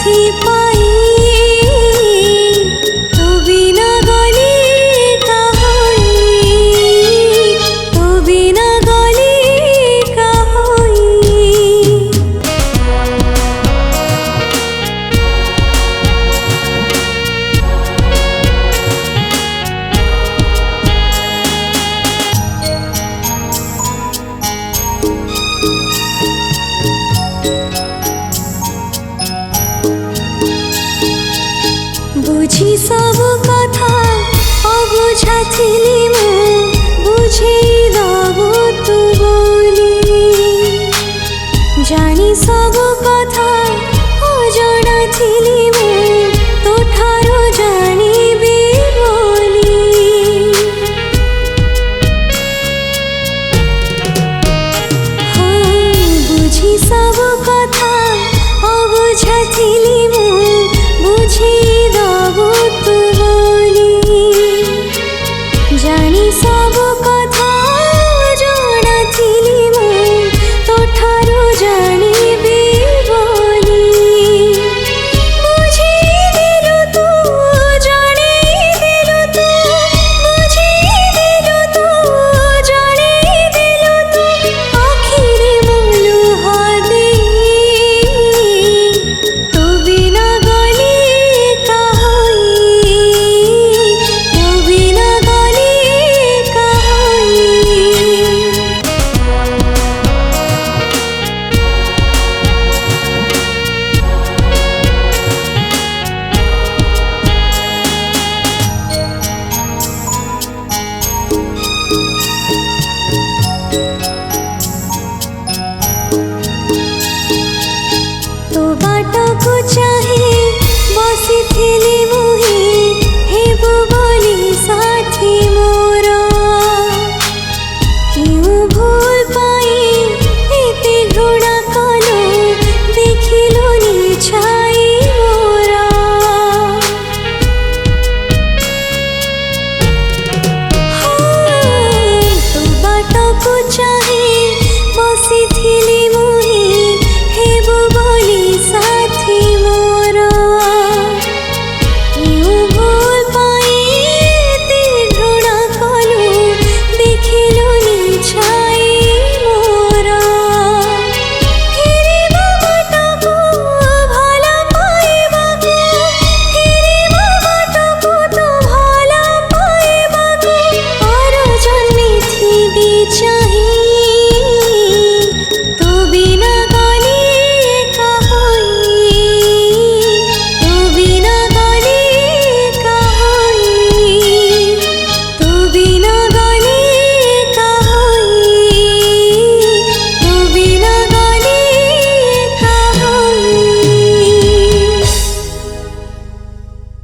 साथी पाई तो बिना गली का होई, तो बिना गली का होई। बुझी सब कथा अबुझा थिली मु बुझी दबु तु बोली, जानी सब कथा अजणा थिली मु तो ठारो जानिबी बोली। हाँ बुझी सब कथा अबुझा थिली मु बुझी दबु तु बोली, जानी सब कथा जणा थिली मु तो ठारो जानिबी बोली। बुझी देलु तु जणेई देलु तु, बुझी देलु तु जणेई देलु तु, आखिरे मु लुह देई तो बिना गली का होई, तो बिना गली का होई। तो बाटको चाहे बसिथिली